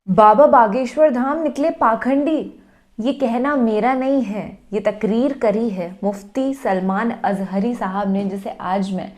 बाबा बागेश्वर धाम निकले पाखंडी। ये कहना मेरा नहीं है, ये तकरीर करी है मुफ्ती सलमान अजहरी साहब ने, जिसे आज मैं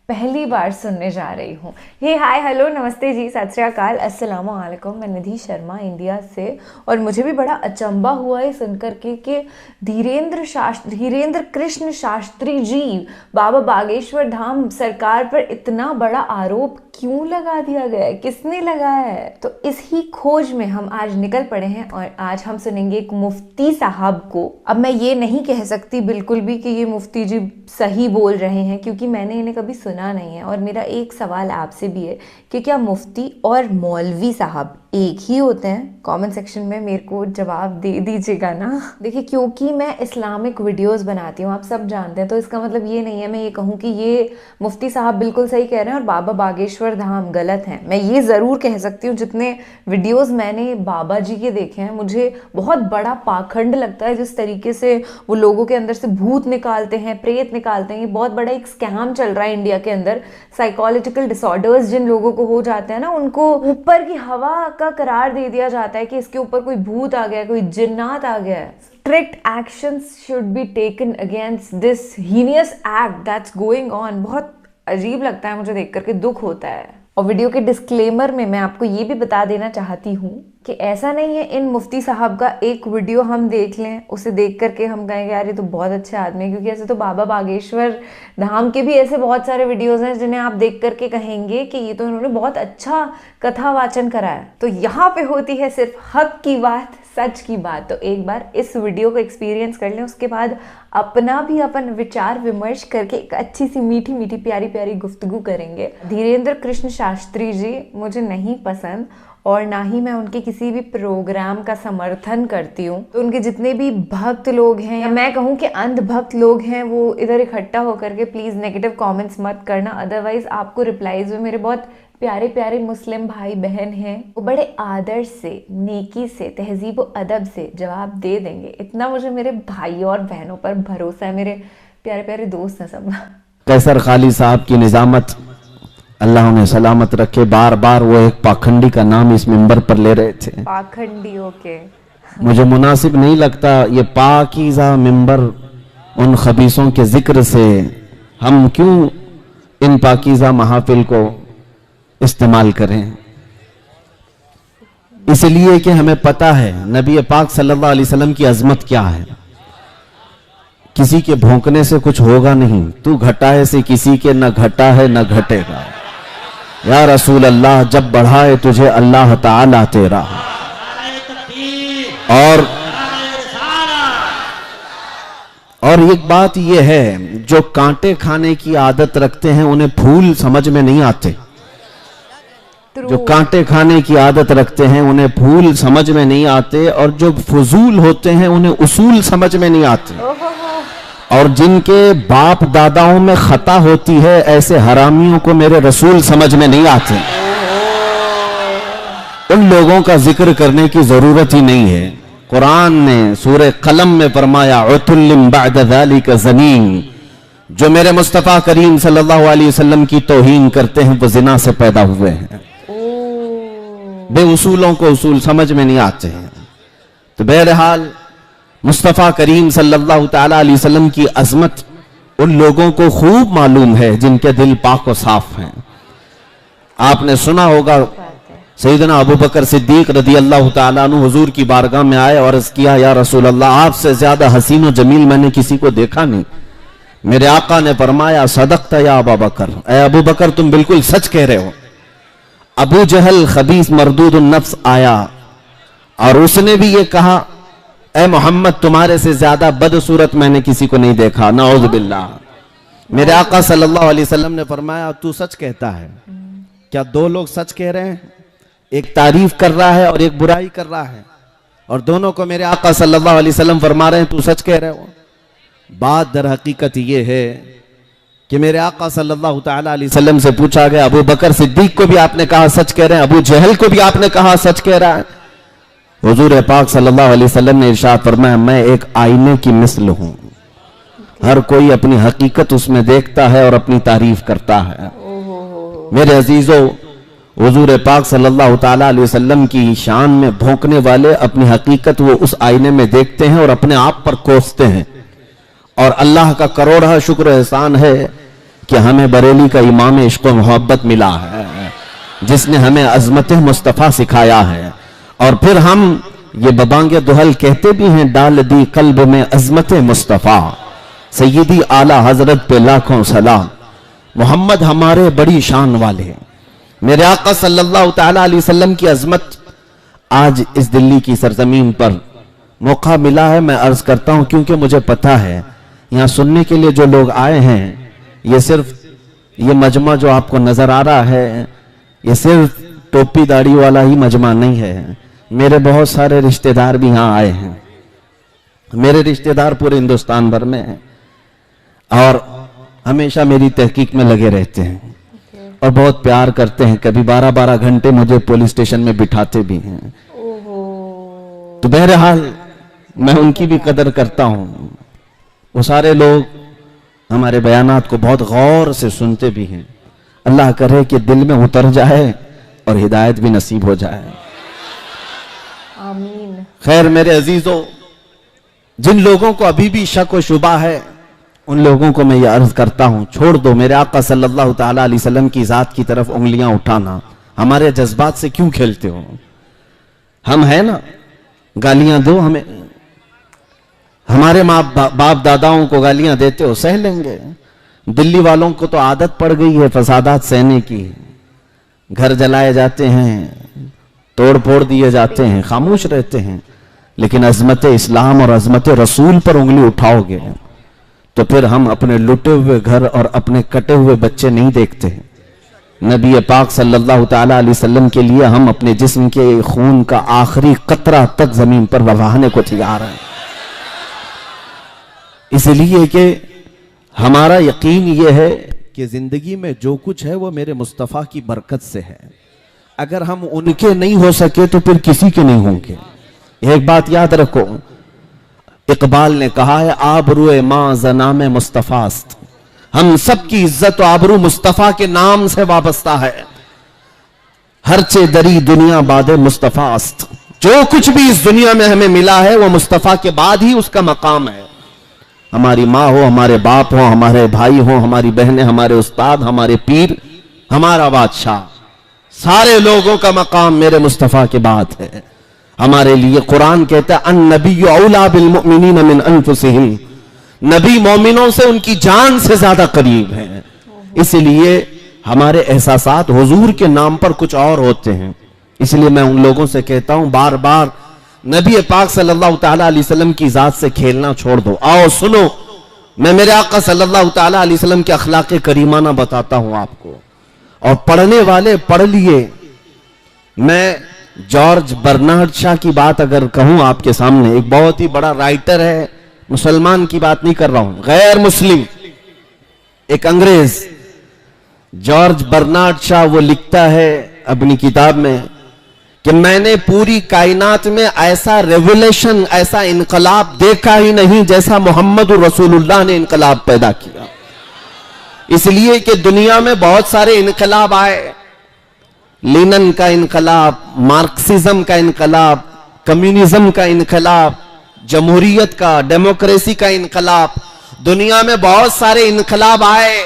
पहली बार सुनने जा रही हूँ। हे हाय हेलो नमस्ते जी, सत श्री अकाल, अस्सलाम वालेकुम। मैं निधि शर्मा इंडिया से, और मुझे भी बड़ा अचंबा हुआ है सुनकर के कि धीरेन्द्र कृष्ण शास्त्री जी बाबा बागेश्वर धाम सरकार पर इतना बड़ा आरोप क्यों लगा दिया गया है, किसने लगाया है। तो इसी खोज में हम आज निकल पड़े हैं और आज हम सुनेंगे एक मुफ्ती साहब को। अब मैं ये नहीं कह सकती बिल्कुल भी कि ये मुफ्ती जी सही बोल रहे हैं, क्योंकि मैंने इन्हें कभी सुना नहीं है। और मेरा एक सवाल आपसे भी है कि क्या मुफ्ती और मौलवी साहब एक ही होते हैं? कमेंट सेक्शन में मेरे को जवाब दे दीजिएगा ना। देखिए, क्योंकि मैं इस्लामिक वीडियोस बनाती हूँ, आप सब जानते हैं, तो इसका मतलब ये नहीं है मैं ये कहूँ कि ये मुफ्ती साहब बिल्कुल सही कह रहे हैं और बाबा बागेश्वर धाम गलत हैं। मैं ये ज़रूर कह सकती हूँ, जितने वीडियोस मैंने बाबा जी के देखे हैं, मुझे बहुत बड़ा पाखंड लगता है जिस तरीके से वो लोगों के अंदर से भूत निकालते हैं, प्रेत निकालते हैं। ये बहुत बड़ा एक स्कैम चल रहा है इंडिया के अंदर। साइकोलॉजिकल डिसऑर्डर्स जिन लोगों को हो जाते हैं ना, उनको ऊपर की हवा का करार दे दिया जाता है कि इसके ऊपर कोई भूत आ गया है, कोई जिन्नात आ गया है। Strict actions should be taken against this heinous act that's going on. बहुत अजीब लगता है मुझे देख करके, दुख होता है। और वीडियो के डिस्क्लेमर में मैं आपको ये भी बता देना चाहती हूँ कि ऐसा नहीं है इन मुफ्ती साहब का एक वीडियो हम देख लें, उसे देख करके हम कहेंगे यार ये तो बहुत अच्छे आदमी है, क्योंकि ऐसे तो बाबा बागेश्वर धाम के भी ऐसे बहुत सारे वीडियोस हैं जिन्हें आप देख करके कहेंगे कि ये तो इन्होंने बहुत अच्छा कथा वाचन करा है। तो यहाँ पे होती है सिर्फ हक की बात, सच की बात। तो एक बार इस वीडियो को एक्सपीरियंस कर लें, उसके बाद अपना भी अपन विचार विमर्श करके एक अच्छी सी मीठी मीठी प्यारी प्यारी गुफ्तगू करेंगे। धीरेन्द्र कृष्ण शास्त्री जी मुझे नहीं पसंद, और ना ही मैं उनके किसी भी प्रोग्राम का समर्थन करती हूँ। तो उनके जितने भी भक्त लोग हैं, या मैं कहूँ कि अंधभक्त लोग हैं, वो इधर इकट्ठा होकर के प्लीज़ नेगेटिव कमेंट्स मत करना। अदरवाइज आपको रिप्लाईज में मेरे बहुत प्यारे प्यारे मुस्लिम भाई बहन हैं, वो बड़े आदर से, नेकी से, तहजीब व अदब से जवाब दे देंगे। इतना मुझे मेरे भाई और बहनों पर भरोसा है, मेरे प्यारे प्यारे दोस्त हैं सब। कैसर खाली साहब की निजामत अल्लाह उन्हें सलामत रखे। बार बार वो एक पाखंडी का नाम इस मिंबर पर ले रहे थे। पाखंडी, ओके। मुझे मुनासिब नहीं लगता ये पाकीज़ा मिंबर उन खबीसों के जिक्र से हम क्यों इन पाकीज़ा महाफिल को इस्तेमाल करें। इसलिए कि हमें पता है नबी पाक सल्लल्लाहु अलैहि वसल्लम की अजमत क्या है। किसी के भौंकने से कुछ होगा नहीं, तू घटा है से किसी के न घटा है न घटेगा। या रसूल अल्लाह, जब बढ़ाए तुझे अल्लाह ताला तेरा। और एक बात यह है, जो कांटे खाने की आदत रखते हैं उन्हें फूल समझ में नहीं आते। जो कांटे खाने की आदत रखते हैं उन्हें फूल समझ में नहीं आते, और जो फजूल होते हैं उन्हें उसूल समझ में नहीं आते। और जिनके बाप दादाओं में खता होती है, ऐसे हरामियों को मेरे रसूल समझ में नहीं आते। उन लोगों का जिक्र करने की जरूरत ही नहीं है। कुरान ने सूरह कलम में फरमाया, उतुल्लिम बअद ज़ालिका ज़नीन, जो मेरे मुस्तफ़ा करीम सल्लल्लाहु अलैहि वसल्लम की तौहीन करते हैं वो जिना से पैदा हुए हैं। बेउसूलों को उसूल समझ में नहीं आते हैं। तो बहरहाल मुस्तफ़ा करीम सल्लल्लाहु ताला अलैहि वसल्लम की अजमत उन लोगों को खूब मालूम है जिनके दिल पाक और साफ हैं। आपने सुना होगा सैयदना अबू बकर सिद्दीक रदी अल्लाह ताला अन्हु हुजूर की बारगाह में आए और अर्ज़ किया, या रसूल अल्लाह, आपसे ज्यादा हसीन और जमील मैंने किसी को देखा नहीं। मेरे आका ने फरमाया, सदक़ता या अबू बकर, ऐ अबू बकर तुम बिल्कुल सच कह रहे हो। अबू जहल खबीस मरदूदुन नफ्स आया और उसने भी ये कहा, ऐ मोहम्मद तुम्हारे से ज्यादा बदसूरत मैंने किसी को नहीं देखा, नऊज़ बिल्लाह। मेरे आका सल्लल्लाहु अलैहि वसल्लम ने फरमाया, तू सच कहता है। क्या दो लोग सच कह रहे हैं? एक तारीफ कर रहा है और एक बुराई कर रहा है, और दोनों को मेरे आका सल्लल्लाहु अलैहि वसल्लम फरमा रहे हैं तू सच कह रहे हो। बात दर हकीकत ये है कि मेरे आका सल्लल्लाहु ताला अलैहि वसल्लम से पूछा गया, अबू बकर सिद्दीक को भी आपने कहा सच कह रहे हैं, अबू जहल को भी आपने कहा सच कह रहा है। हुजूर पाक सल्लल्लाहु अलैहि वसल्लम ने इरशाद फरमाया, मैं एक आईने की मिसल हूं, हर कोई अपनी हकीकत उसमें देखता है और अपनी तारीफ करता है। मेरे अजीजों, हुजूर पाक सल्लल्लाहु ताला अलैहि वसल्लम की शान में भौंकने वाले अपनी हकीकत वो उस आईने में देखते हैं और अपने आप पर कोसते हैं। और अल्लाह का करोड़ा शुक्र एहसान है कि हमें बरेली का इमाम इश्क व मोहब्बत मिला है, जिसने हमें अजमत मुस्तफ़ा सिखाया है। और फिर हम ये बबांगे दुहल कहते भी हैं, डाल दी कल्ब में अजमत मुस्तफ़ा, सैयदी आला हजरत पे लाखों सलाम। मोहम्मद हमारे बड़ी शान वाले, मेरे आका सल्लल्लाहु ताला अलैहि वसल्लम की अजमत आज इस दिल्ली की सरजमीन पर मौका मिला है। मैं अर्ज करता हूं क्योंकि मुझे पता है यहां सुनने के लिए जो लोग आए हैं, ये सिर्फ ये मजमा जो आपको नजर आ रहा है, ये सिर्फ टोपी दाढ़ी वाला ही मजमा नहीं है। मेरे बहुत सारे रिश्तेदार भी यहां आए हैं। मेरे रिश्तेदार पूरे हिंदुस्तान भर में हैं और हमेशा मेरी तहकीक में लगे रहते हैं और बहुत प्यार करते हैं। कभी 12-12 घंटे मुझे पुलिस स्टेशन में बिठाते भी हैं। तो बहरहाल मैं उनकी भी कदर करता हूं। वो सारे लोग हमारे बयानात को बहुत गौर से सुनते भी हैं। अल्लाह करे कि दिल में उतर जाए और हिदायत भी नसीब हो जाए। आमीन। खैर मेरे अजीजों, जिन लोगों को अभी भी शक व शुबा है, उन लोगों को मैं ये अर्ज करता हूं, छोड़ दो मेरे आका सल्लल्लाहु ताला अलैहि वसल्लम की जात की तरफ उंगलियां उठाना। हमारे जज्बात से क्यों खेलते हो? हम है ना, गालियां दो हमें, हमारे माँ बाप दादाओं को गालियां देते हो, सह लेंगे। दिल्ली वालों को तो आदत पड़ गई है फसादात सहने की। घर जलाए जाते हैं, तोड़ फोड़ दिए जाते हैं, खामोश रहते हैं। लेकिन अजमत इस्लाम और अजमत रसूल पर उंगली उठाओगे तो फिर हम अपने लुटे हुए घर और अपने कटे हुए बच्चे नहीं देखते। नबी पाक सल्लल्लाहु ताला अलैहि वसल्लम के लिए हम अपने जिस्म के खून का आखिरी कतरा तक जमीन पर बहाने को तैयार हैं। इसलिए कि हमारा यकीन यह है कि जिंदगी में जो कुछ है वो मेरे मुस्तफ़ा की बरकत से है। अगर हम उनके नहीं हो सके तो फिर किसी के नहीं होंगे। एक बात याद रखो, इकबाल ने कहा है, आबरूए मां जनाम मुस्तफ़ास्त। हम सब की इज्जत और आबरू मुस्तफ़ा के नाम से वाबस्ता है। हरचे दरी दुनिया बादे मुस्तफ़ास्त। जो कुछ भी इस दुनिया में हमें मिला है वो मुस्तफ़ा के बाद ही उसका मकाम है। हमारी माँ हो, हमारे बाप हो, हमारे भाई हो, हमारी बहनें, हमारे उस्ताद, हमारे पीर, हमारा बादशाह, सारे लोगों का मकाम मेरे मुस्तफ़ा के बाद है। हमारे लिए कुरान कहता है, अन नबी औला बिल मुमिनीन मिन अनफुसिहिम। नबी मोमिनों से उनकी जान से ज्यादा करीब है। इसलिए हमारे एहसासात हुजूर के नाम पर कुछ और होते हैं। इसलिए मैं उन लोगों से कहता हूं, बार बार नबी पाक सल्लल्लाहु ताला अलैहि वसल्लम की जात से खेलना छोड़ दो। आओ सुनो, मैं मेरे आका सल्लल्लाहु ताला अलैहि वसल्लम के अखलाक करीमाना बताता हूं आपको। और पढ़ने वाले पढ़ लिए। मैं जॉर्ज बर्नार्ड शॉ की बात अगर कहूं आपके सामने, एक बहुत ही बड़ा राइटर है, मुसलमान की बात नहीं कर रहा हूं, गैर मुस्लिम, एक अंग्रेज, जॉर्ज बर्नार्ड शॉ, वो लिखता है अपनी किताब में कि मैंने पूरी कायनात में ऐसा रेवोल्यूशन, ऐसा इनकलाब देखा ही नहीं जैसा मोहम्मद रसूलुल्लाह ने इनकलाब पैदा किया। इसलिए कि दुनिया में बहुत सारे इनकलाब आए, लेनिन का इनकलाब, मार्क्सिज्म का इनकलाब, कम्युनिज्म का इनकलाब, जमहूरियत का, डेमोक्रेसी का इनकलाब, दुनिया में बहुत सारे इनकलाब आए।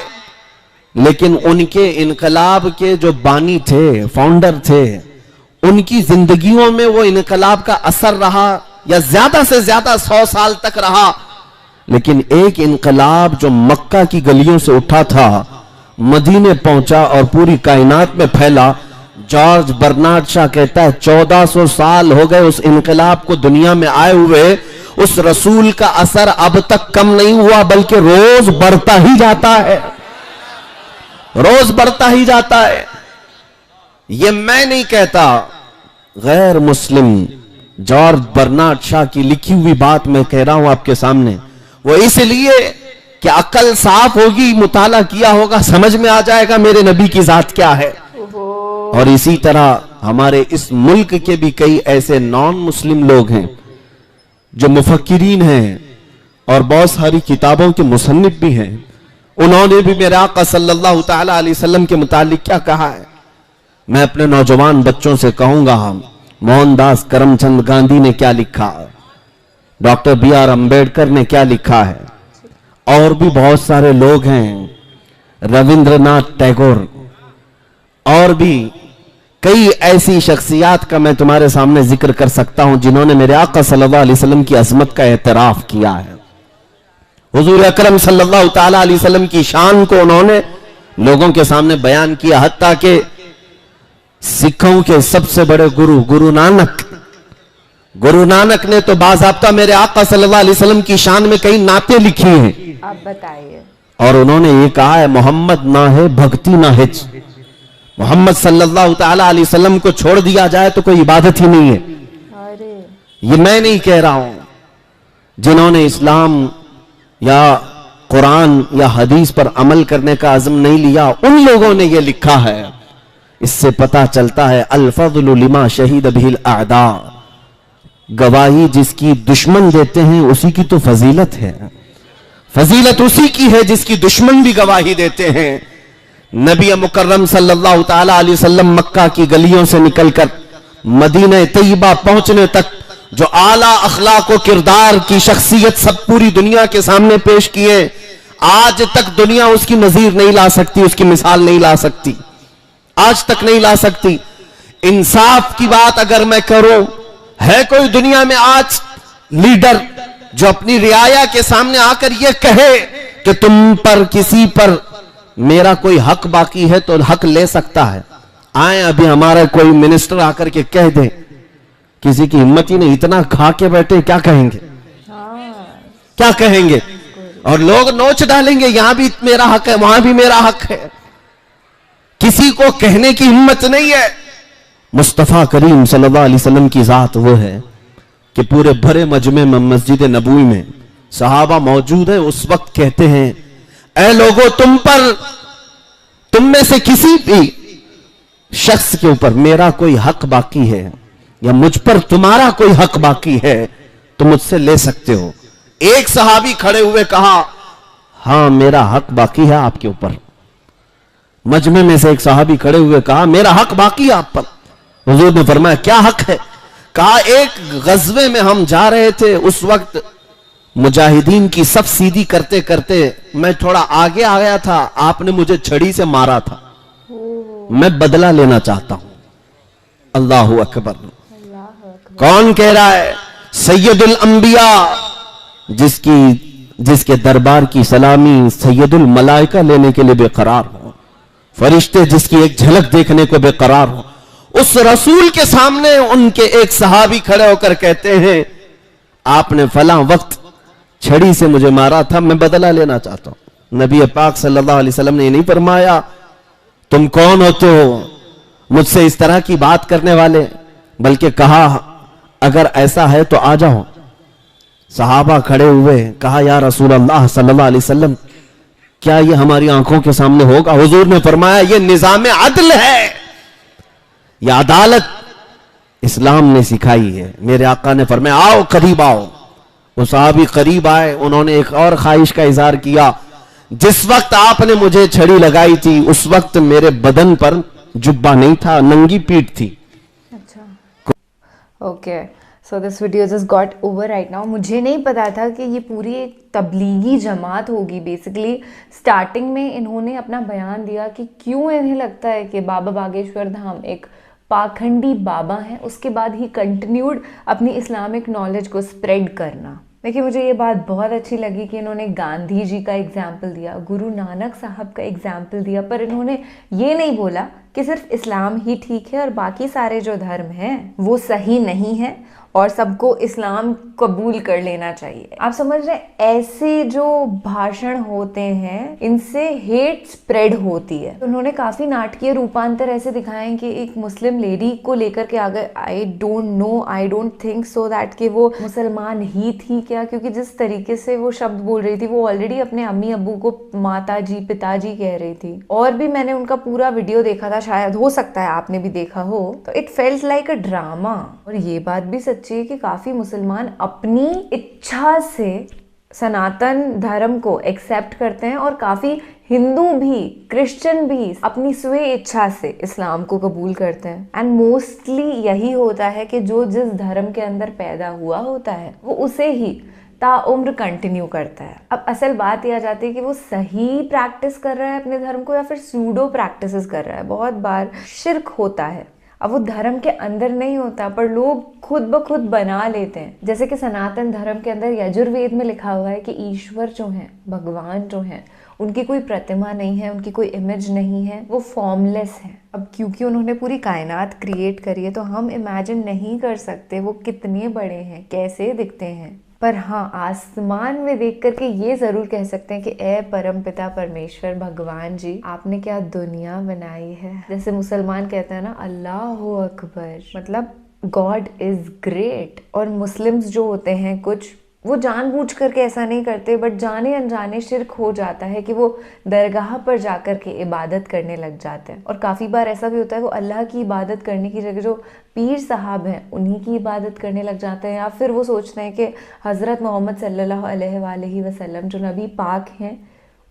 लेकिन उनके इनकलाब के जो बानी थे, फाउंडर थे, उनकी जिंदगियों में वो इनकलाब का असर रहा या ज्यादा से ज्यादा 100 साल तक रहा। लेकिन एक इनकलाब जो मक्का की गलियों से उठा था, मदीने पहुंचा और पूरी कायनात में फैला। जॉर्ज बर्नार्ड शॉ कहता है 1400 साल हो गए उस इनकलाब को दुनिया में आए हुए। उस रसूल का असर अब तक कम नहीं हुआ, बल्कि रोज बढ़ता ही जाता है, रोज बढ़ता ही जाता है। ये मैं नहीं कहता, गैर मुस्लिम जॉर्ज बर्नार्ड शॉ की लिखी हुई बात मैं कह रहा हूं आपके सामने। वो इसलिए कि अकल साफ होगी, मुताला किया होगा, समझ में आ जाएगा मेरे नबी की जात क्या है। और इसी तरह हमारे इस मुल्क के भी कई ऐसे नॉन मुस्लिम लोग हैं जो मुफक्किरीन हैं और बहुत सारी किताबों के मुसन्निफ भी हैं। उन्होंने भी मेरे आका सल्लल्लाहु ताला अलैहि वसल्लम के मुतालिक क्या कहा है। मैं अपने नौजवान बच्चों से कहूंगा, मोहनदास करमचंद गांधी ने क्या लिखा, डॉक्टर B.R. अंबेडकर ने क्या लिखा है, और भी बहुत सारे लोग हैं, रविंद्रनाथ टैगोर, और भी कई ऐसी शख्सियात का मैं तुम्हारे सामने जिक्र कर सकता हूं जिन्होंने मेरे आका सल्लल्लाहु अलैहि वसल्लम की अजमत का एतराफ किया है। हुजूर अकरम सल्लल्लाहु ताला अलैहि वसल्लम की शान को उन्होंने लोगों के सामने बयान किया। हत्ता के सिखों के सबसे बड़े गुरु नानक ने तो बाज़ाब्ता मेरे आका सल्लल्लाहु अलैहि वसल्लम की शान में कई नाते लिखी हैं। आप बताइए। और उन्होंने ये कहा है, मोहम्मद ना है भक्ति ना हिज। मोहम्मद सल्लल्लाहु ताला अलैहि वसल्लम को छोड़ दिया जाए तो कोई इबादत ही नहीं है। अरे ये मैं नहीं कह रहा हूं, जिन्होंने इस्लाम या कुरान या हदीस पर अमल करने का अज़्म नहीं लिया, उन लोगों ने ये लिखा है। इससे पता चलता है अल फज़्लु लिमा शहीद बिहिल आदा, गवाही जिसकी दुश्मन देते हैं उसी की तो फजीलत है। फजीलत उसी की है जिसकी दुश्मन भी गवाही देते हैं। नबी मुकर्रम सल्लल्लाहु ताला अलैहि वसल्लम मक्का की गलियों से निकलकर मदीना तैयबा पहुंचने तक जो आला अखलाक व किरदार की शख्सियत सब पूरी दुनिया के सामने पेश किए, आज तक दुनिया उसकी नजीर नहीं ला सकती, उसकी मिसाल नहीं ला सकती, आज तक नहीं ला सकती। इंसाफ की बात अगर मैं करूं, है कोई दुनिया में आज लीडर जो अपनी रियाया के सामने आकर यह कहे कि तुम पर किसी पर मेरा कोई हक बाकी है तो हक ले सकता है? आए अभी हमारा कोई मिनिस्टर आकर के कह दे, किसी की हिम्मत ही नहीं, इतना खा के बैठे, क्या कहेंगे? क्या कहेंगे? और लोग नोच डालेंगे, यहां भी मेरा हक है, वहां भी मेरा हक है। किसी को कहने की हिम्मत नहीं है। मुस्तफा करीम सल्लल्लाहु अलैहि वसल्लम की जात वो है कि पूरे भरे मजमे में मस्जिद नबवी में सहाबा मौजूद है, उस वक्त कहते हैं, ऐ लोगों, तुम में से किसी भी शख्स के ऊपर मेरा कोई हक बाकी है या मुझ पर तुम्हारा कोई हक बाकी है तो मुझसे ले सकते हो। एक सहाबी खड़े हुए कहा, हां मेरा हक बाकी है आपके ऊपर। मजमे में से एक सहाबी खड़े हुए कहा, मेरा हक बाकी है आप पर। हुजूर ने फरमाया, क्या हक है? कहा, एक गज़वे में हम जा रहे थे, उस वक्त मुजाहिदीन की सफ सीधी करते करते मैं थोड़ा आगे आ गया था, आपने मुझे छड़ी से मारा था, मैं बदला लेना चाहता हूं। अल्लाहु अकबर। कौन कह रहा है? सैयदुल अंबिया, जिसके दरबार की सलामी सैयदुल मलाइका लेने के लिए बेकरार हो, फरिश्ते जिसकी एक झलक देखने को बेकरार हो, उस रसूल के सामने उनके एक सहाबी खड़े होकर कहते हैं, आपने फला वक्त छड़ी से मुझे मारा था, मैं बदला लेना चाहता हूं। नबी पाक सल्लल्लाहु अलैहि वसल्लम ने नहीं फरमाया, तुम कौन होते हो मुझसे इस तरह की बात करने वाले, बल्कि कहा, अगर ऐसा है तो आ जाओ। सहाबा खड़े हुए, कहा, या रसूल अल्लाह सल्लल्लाहु अलैहि वसल्लम, क्या ये हमारी आंखों के सामने होगा? हुजूर ने फरमाया, ये निजाम अदल है, यह अदालत इस्लाम ने सिखाई है। मेरे आका ने फरमाया, आओ करीब आओ। वो सहाबी करीब आए। उन्होंने एक और ख्वाहिश का इजहार किया, जिस वक्त आपने मुझे छड़ी लगाई थी उस वक्त मेरे बदन पर जुब्बा नहीं था, नंगी पीठ थी। अच्छा, okay, so this video just got over right now. मुझे नहीं पता था कि ये पूरी एक तबलीगी जमात होगी। बेसिकली स्टार्टिंग में इन्होंने अपना बयान दिया कि क्यों इन्हें लगता है कि बाबा बागेश्वर धाम एक पाखंडी बाबा हैं। उसके बाद ही कंटिन्यूड अपनी इस्लामिक नॉलेज को स्प्रेड करना। देखिए, मुझे ये बात बहुत अच्छी लगी कि इन्होंने गांधी जी का एग्जाम्पल दिया, गुरु नानक साहब का एग्जाम्पल दिया, पर इन्होंने ये नहीं बोला कि सिर्फ इस्लाम ही ठीक है और बाकी सारे जो धर्म हैं वो सही नहीं है और सबको इस्लाम कबूल कर लेना चाहिए। आप समझ रहे हैं, ऐसे जो भाषण होते हैं इनसे हेट स्प्रेड होती है। उन्होंने काफी नाटकीय रूपांतर ऐसे दिखाए कि एक मुस्लिम लेडी को लेकर के आगे, I don't know, I don't think so that कि वो मुसलमान ही थी क्या, क्योंकि जिस तरीके से वो शब्द बोल रही थी वो ऑलरेडी अपने अम्मी अब्बू को माता जी पिताजी कह रही थी। और भी मैंने उनका पूरा वीडियो देखा था, शायद हो सकता है आपने भी देखा हो, तो it felt like a drama. और ये बात भी सच्ची है कि काफी मुसलमान अपनी इच्छा से सनातन धर्म को एक्सेप्ट करते हैं और काफी हिंदू भी, क्रिश्चियन भी अपनी स्वे इच्छा से इस्लाम को कबूल करते हैं। एंड मोस्टली यही होता है कि जो जिस धर्म के अंदर पैदा हुआ होता है वो उसे ही ताउम्र कंटिन्यू करता है। अब असल बात यह आ जाती है कि वो सही प्रैक्टिस कर रहा है अपने धर्म को या फिर सूडो प्रैक्टिसेस कर रहा है। बहुत बार शिर्क होता है, अब वो धर्म के अंदर नहीं होता पर लोग खुद ब खुद बना लेते हैं। जैसे कि सनातन धर्म के अंदर यजुर्वेद में लिखा हुआ है कि ईश्वर जो हैं, भगवान जो हैं, उनकी कोई प्रतिमा नहीं है, उनकी कोई इमेज नहीं है, वो फॉर्मलेस है। अब क्योंकि उन्होंने पूरी कायनात क्रिएट करी है तो हम इमेजिन नहीं कर सकते वो कितने बड़े हैं, कैसे दिखते हैं। पर हाँ, आसमान में देख करके ये ज़रूर कह सकते हैं कि ए परमपिता परमेश्वर भगवान जी, आपने क्या दुनिया बनाई है। जैसे मुसलमान कहते हैं ना, अल्लाहु अकबर, मतलब गॉड इज़ ग्रेट। और मुस्लिम्स जो होते हैं कुछ, वो जानबूझ करके ऐसा नहीं करते बट जाने अनजाने शिर्क हो जाता है कि वो दरगाह पर जाकर के इबादत करने लग जाते हैं। और काफ़ी बार ऐसा भी होता है वो अल्लाह की इबादत करने की जगह जो पीर साहब हैं उन्हीं की इबादत करने लग जाते हैं, या फिर वो सोचते हैं कि हज़रत मोहम्मद सल्लल्लाहु अलैहि वसल्लम जो नबी पाक हैं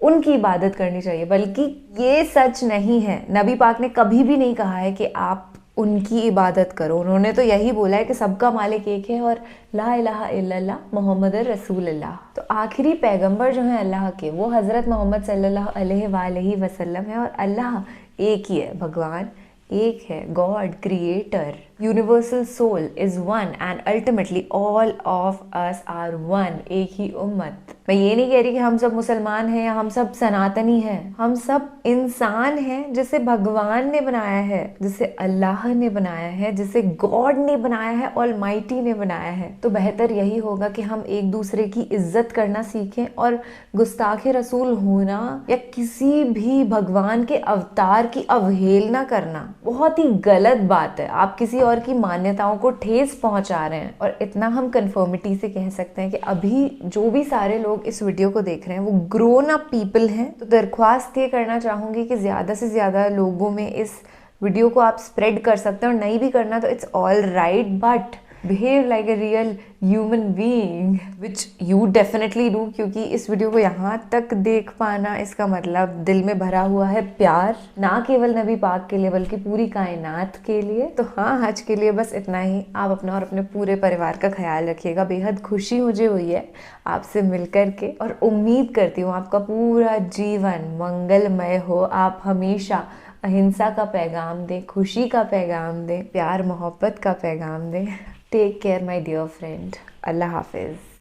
उनकी इबादत करनी चाहिए। बल्कि ये सच नहीं है, नबी पाक ने कभी भी नहीं कहा है कि आप उनकी इबादत करो। उन्होंने तो यही बोला है कि सबका मालिक एक है और ला इलाहा इल्लल्लाह मुहम्मद रसूलुल्लाह। तो आखिरी पैगंबर जो है अल्लाह के, वो हज़रत मोहम्मद सल्लल्लाहु अलैहि वसल्लम है। और अल्लाह एक ही है, भगवान एक है, God creator, universal soul is one and ultimately all of us are one, एक ही उम्मत। मैं ये नहीं कह रही कि हम सब मुसलमान हैं या हम सब सनातनी हैं, हम सब इंसान हैं जिसे भगवान ने बनाया है, जिसे अल्लाह ने बनाया है, जिसे गॉड ने बनाया है, ऑलमाइटी ने बनाया है। तो बेहतर यही होगा कि हम एक दूसरे की इज्जत करना सीखें और गुस्ताखे रसूल होना या किसी भी भगवान के अवतार की अवहेलना करना बहुत ही गलत बात है। आप किसी और की मान्यताओं को ठेस पहुंचा रहे हैं। और इतना हम कन्फर्मिटी से कह सकते हैं कि अभी जो भी सारे लोग इस वीडियो को देख रहे हैं वो ग्रोन अप पीपल हैं। तो दरख्वास्त ये करना चाहूँगी कि ज़्यादा से ज़्यादा लोगों में इस वीडियो को आप स्प्रेड कर सकते हैं। और नहीं भी करना तो it's all right, but behave like a real human being, which you definitely do. क्योंकि इस वीडियो को यहाँ तक देख पाना, इसका मतलब दिल में भरा हुआ है प्यार, ना केवल नबी पाक के लिए बल्कि पूरी कायनात के लिए। तो हाँ, आज के लिए बस इतना ही। आप अपना और अपने पूरे परिवार का ख्याल रखिएगा। बेहद खुशी मुझे हुई है आपसे मिलकर के, और उम्मीद करती हूँ आपका पूरा जीवन मंगलमय हो। आप हमेशा अहिंसा का पैगाम दें, खुशी का पैगाम दें, प्यार मोहब्बत का पैगाम दें। Take care my dear friend. अल्लाह हाफिज़।